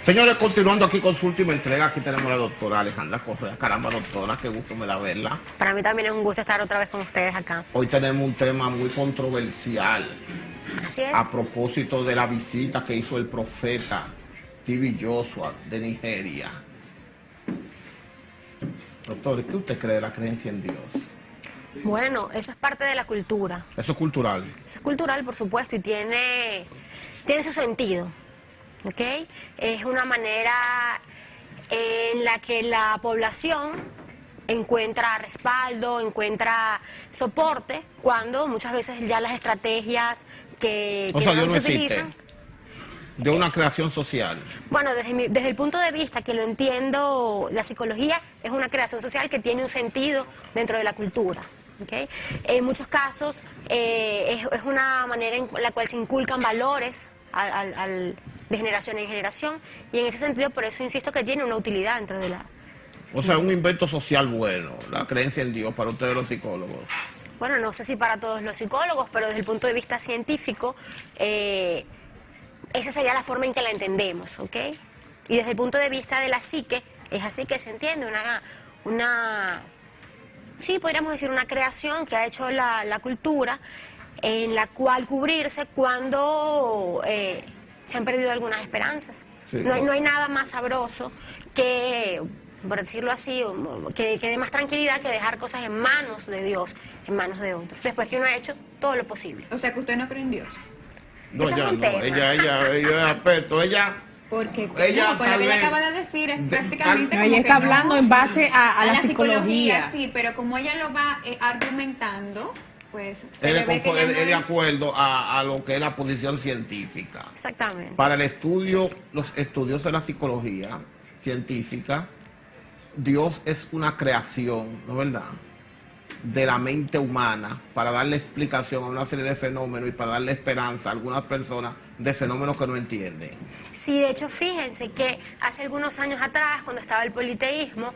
Señores, continuando aquí con su última entrega, aquí tenemos a la doctora Alejandra Correa. Caramba, doctora, qué gusto me da verla. Para mí también es un gusto estar otra vez con ustedes acá. Hoy tenemos un tema muy controversial. Así es. A propósito de la visita que hizo el profeta TB Joshua de Nigeria. Doctor, ¿qué usted cree de la creencia en Dios? Bueno, eso es parte de la cultura. Eso es cultural. Eso es cultural, por supuesto, y tiene su sentido. ¿Ok? Es una manera en la que la población encuentra respaldo, encuentra soporte, cuando muchas veces ya las estrategias que O sea, Dios no se existe. utilizan. De una creación social. Bueno, desde el punto de vista que lo entiendo, la psicología es una creación social que tiene un sentido dentro de la cultura. ¿Okay? En muchos casos es una manera en la cual se inculcan valores de generación en generación, y en ese sentido, por eso insisto que tiene una utilidad dentro de la... O sea, un invento social bueno, la creencia en Dios para ustedes los psicólogos. Bueno, no sé si para todos los psicólogos, pero desde el punto de vista científico, esa sería la forma en que la entendemos, ¿ok? Y desde el punto de vista de la psique, es así que se entiende sí, podríamos decir una creación que ha hecho la cultura, en la cual cubrirse cuando se han perdido algunas esperanzas. Sí, No hay nada más sabroso que, por decirlo así, que dé más tranquilidad que dejar cosas en manos de Dios, en manos de otros, después que uno ha hecho todo lo posible. O sea que usted no cree en Dios. No, Eso es ella un no, tema. ella es aspecto, ella... Porque Ella no, por lo tal que ella vez- acaba de decir es de- prácticamente tal- como Ella que está no. hablando en base a la psicología. Sí, pero como ella lo va argumentando, pues se Es le ve que ella no de es- acuerdo a lo que es la posición científica. Exactamente. Para el estudio, los estudios de la psicología científica, Dios es una creación, ¿no es verdad?, de la mente humana para darle explicación a una serie de fenómenos y para darle esperanza a algunas personas de fenómenos que no entienden. Sí, de hecho, fíjense que hace algunos años atrás, cuando estaba el politeísmo,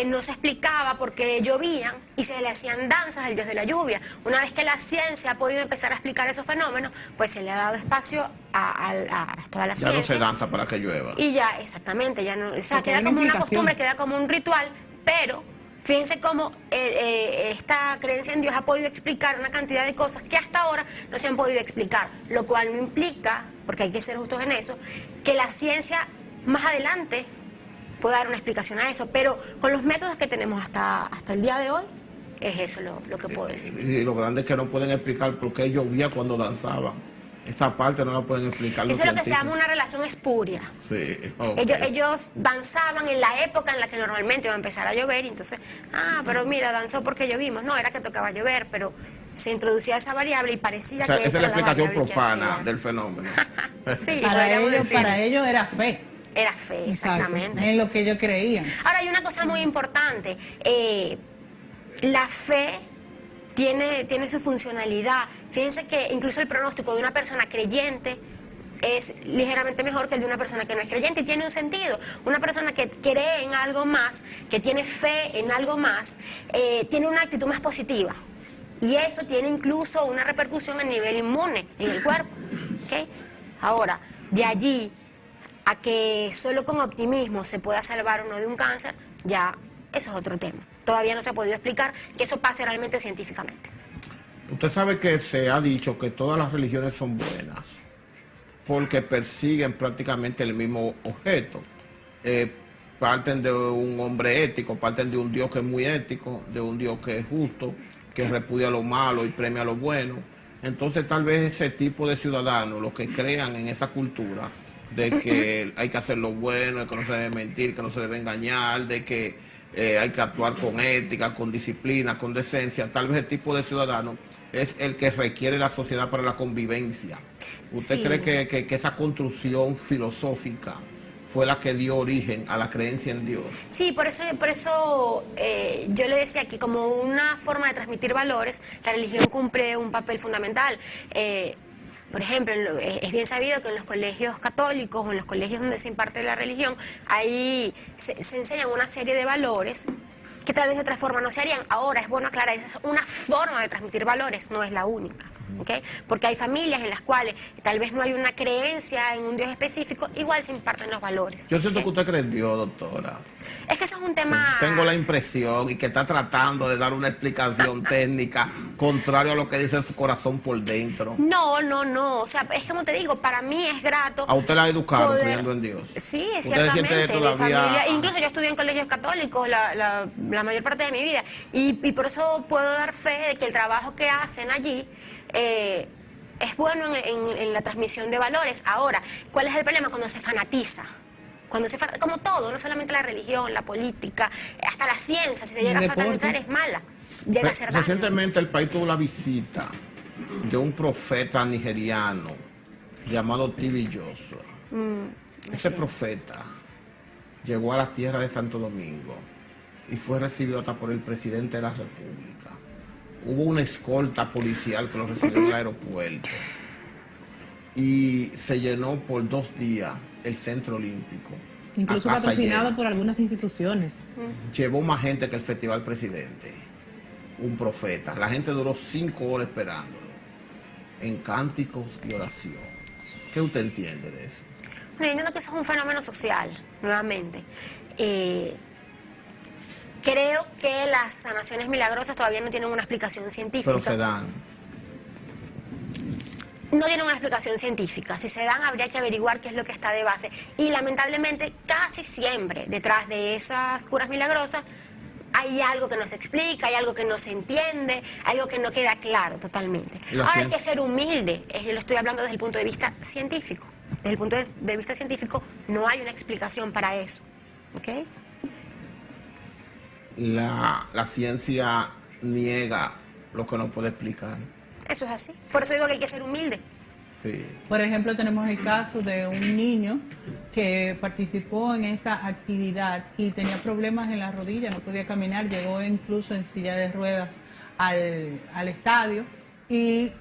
no se explicaba por qué llovían y se le hacían danzas al dios de la lluvia. Una vez que la ciencia ha podido empezar a explicar esos fenómenos, pues se le ha dado espacio a toda la Ya no ciencia. se danza para que llueva. Y ya, exactamente, ya no, o sea, Porque queda hay una como una implicación. costumbre, queda como un ritual, pero fíjense cómo esta creencia en Dios ha podido explicar una cantidad de cosas que hasta ahora no se han podido explicar, lo cual no implica, porque hay que ser justos en eso, que la ciencia más adelante pueda dar una explicación a eso, pero con los métodos que tenemos hasta el día de hoy, es eso lo que puedo decir. Y lo grande es que no pueden explicar por qué llovía cuando danzaban. Esa parte no la pueden explicar los Eso es lo que se llama científicos. una relación espuria. Sí, ok. Ellos danzaban en la época en la que normalmente iba a empezar a llover, y entonces, pero mira, danzó porque llovimos. No, era que tocaba llover, pero se introducía esa variable y parecía O sea, que esa es la era explicación variable que profana hacía. del fenómeno. Sí, podríamos decir. Para ellos era fe. Era fe, exactamente. En lo que ellos creían. Ahora, hay una cosa muy importante. La fe tiene su funcionalidad. Fíjense que incluso el pronóstico de una persona creyente es ligeramente mejor que el de una persona que no es creyente, y tiene un sentido. Una persona que cree en algo más, que tiene fe en algo más, tiene una actitud más positiva. Y eso tiene incluso una repercusión a nivel inmune en el cuerpo. ¿Okay? Ahora, de allí a que solo con optimismo se pueda salvar uno de un cáncer, ya eso es otro tema. Todavía no se ha podido explicar que eso pase realmente científicamente. Usted sabe que se ha dicho que todas las religiones son buenas porque persiguen prácticamente el mismo objeto. Parten de un hombre ético, parten de un Dios que es muy ético, de un Dios que es justo, que repudia lo malo y premia lo bueno. Entonces tal vez ese tipo de ciudadanos, los que crean en esa cultura de que hay que hacer lo bueno, de que no se debe mentir, que no se debe engañar, de que hay que actuar con ética, con disciplina, con decencia, tal vez el tipo de ciudadano es el que requiere la sociedad para la convivencia. ¿Usted Sí. cree que esa construcción filosófica fue la que dio origen a la creencia en Dios? Sí, por eso yo le decía que como una forma de transmitir valores, la religión cumple un papel fundamental. Por ejemplo, es bien sabido que en los colegios católicos o en los colegios donde se imparte la religión, ahí se enseñan una serie de valores que tal vez de otra forma no se harían. Ahora, es bueno aclarar, esa es una forma de transmitir valores, no es la única. ¿ok? Porque hay familias en las cuales tal vez no hay una creencia en un Dios específico, igual se imparten los valores. Yo siento ¿ok? que usted cree en Dios, doctora. Es que eso es un tema... Tengo la impresión y que está tratando de dar una explicación técnica contrario a lo que dice su corazón por dentro. No, no, no. O sea, es como te digo, para mí es grato. A usted la educaron poder- creyendo en Dios. Sí, ¿Usted ciertamente. siente Mi todavía- familia, incluso yo estudié en colegios católicos la mayor parte de mi vida. Y por eso puedo dar fe de que el trabajo que hacen allí es bueno en la transmisión de valores. Ahora, ¿cuál es el problema? Cuando se fanatiza. Como todo, no solamente la religión, la política, hasta la ciencia, si se llega a deporte. fanatizar es mala. Llega a ser daño. Recientemente el país tuvo la visita de un profeta nigeriano llamado T.B. Joshua. Ese así. profeta llegó a la tierra de Santo Domingo y fue recibido hasta por el presidente de la República. Hubo una escolta policial que lo recibió en el aeropuerto y se llenó por 2 días el Centro Olímpico. Incluso a casa patrocinado llena. por algunas instituciones. Llevó más gente que el Festival Presidente. Un profeta. La gente duró 5 horas esperándolo. En cánticos y oración. ¿Qué usted entiende de eso? Bueno, yo entiendo que eso es un fenómeno social, nuevamente. Creo que las sanaciones milagrosas todavía no tienen una explicación científica. Pero se dan. No tienen una explicación científica. Si se dan, habría que averiguar qué es lo que está de base. Y lamentablemente, casi siempre, detrás de esas curas milagrosas, hay algo que no se explica, hay algo que no se entiende, algo que no queda claro totalmente. La Ahora hay ciencia. que ser humilde. Yo lo estoy hablando desde el punto de vista científico. Desde el punto de vista científico, no hay una explicación para eso. ¿Ok? La ciencia niega lo que no puede explicar. Eso es así. Por eso digo que hay que ser humilde. Sí. Por ejemplo, tenemos el caso de un niño que participó en esta actividad y tenía problemas en la rodilla, no podía caminar, llegó incluso en silla de ruedas al estadio y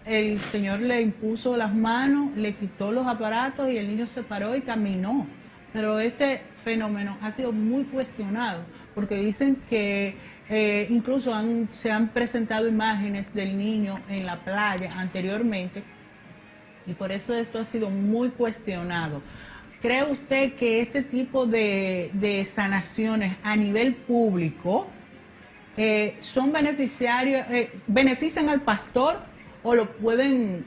el señor le impuso las manos, le quitó los aparatos y el niño se paró y caminó. Pero este fenómeno ha sido muy cuestionado porque dicen que incluso se han presentado imágenes del niño en la playa anteriormente y por eso esto ha sido muy cuestionado. ¿Cree usted que este tipo de sanaciones a nivel público son beneficiarios, benefician al pastor o lo pueden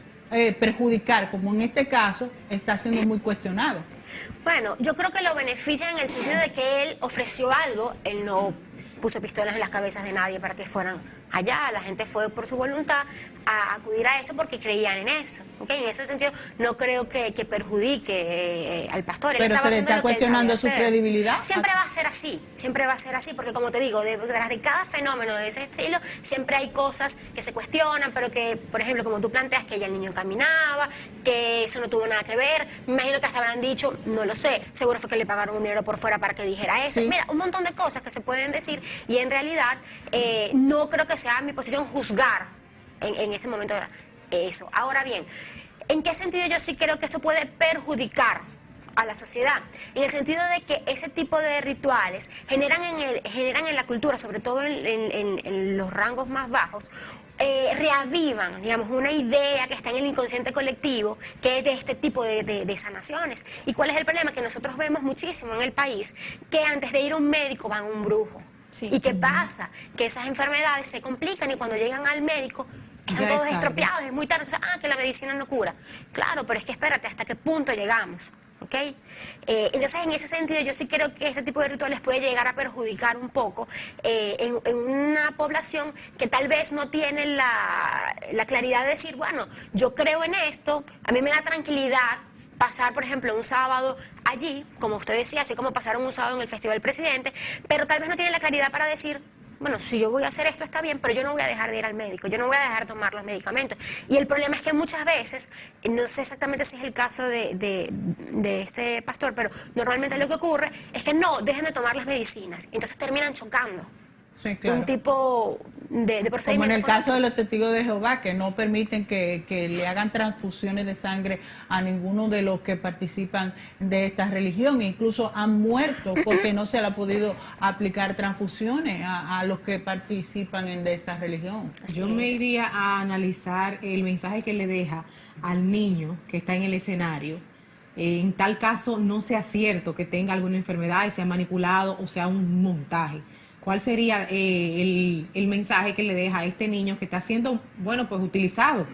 perjudicar, como en este caso está siendo muy cuestionado? Bueno, yo creo que lo beneficia en el sentido de que él ofreció algo, él no puso pistolas en las cabezas de nadie para que fueran allá, la gente fue por su voluntad a acudir a eso porque creían en eso. ¿Okay? En ese sentido no creo que perjudique al pastor. Él Pero estaba se le haciendo está lo que él cuestionando sabía su hacer. credibilidad. Siempre va a ser así, porque como te digo, detrás de cada fenómeno de ese estilo, siempre hay cosas que se cuestionan, pero que, por ejemplo, como tú planteas, que ya el niño caminaba, que eso no tuvo nada que ver, me imagino que hasta habrán dicho, no lo sé, seguro fue que le pagaron un dinero por fuera para que dijera eso. Sí. Mira, un montón de cosas que se pueden decir y en realidad no creo que sea mi posición juzgar en ese momento eso. Ahora bien, ¿en qué sentido yo sí creo que eso puede perjudicar a la sociedad? En el sentido de que ese tipo de rituales generan en la cultura, sobre todo en los rangos más bajos, reavivan, digamos, una idea que está en el inconsciente colectivo, que es de este tipo de sanaciones. ¿Y cuál es el problema? Que nosotros vemos muchísimo en el país que antes de ir a un médico van a un brujo. Sí. ¿Y qué pasa? Que esas enfermedades se complican y cuando llegan al médico están Ya es todos tarde. estropeados, es muy tarde. Entonces, que la medicina no cura. Claro, pero es que espérate, ¿hasta qué punto llegamos? ¿Ok? Entonces, en ese sentido, yo sí creo que este tipo de rituales puede llegar a perjudicar un poco en una población que tal vez no tiene la claridad de decir, bueno, yo creo en esto, a mí me da tranquilidad pasar, por ejemplo, un sábado allí, como usted decía, así como pasaron un sábado en el Festival Presidente, pero tal vez no tienen la claridad para decir, bueno, si yo voy a hacer esto está bien, pero yo no voy a dejar de ir al médico, yo no voy a dejar de tomar los medicamentos. Y el problema es que muchas veces, no sé exactamente si es el caso de este pastor, pero normalmente lo que ocurre es que no, dejen de tomar las medicinas, entonces terminan chocando. Sí, claro. Un tipo de Como en procedimientos. el caso de los testigos de Jehová, que no permiten que le hagan transfusiones de sangre a ninguno de los que participan de esta religión. Incluso han muerto porque no se le ha podido aplicar transfusiones a los que participan de esta religión. Así Yo me es. iría a analizar el mensaje que le deja al niño que está en el escenario. En tal caso no sea cierto que tenga alguna enfermedad y sea manipulado o sea un montaje. ¿Cuál sería el mensaje que le deja a este niño que está siendo, bueno, pues utilizado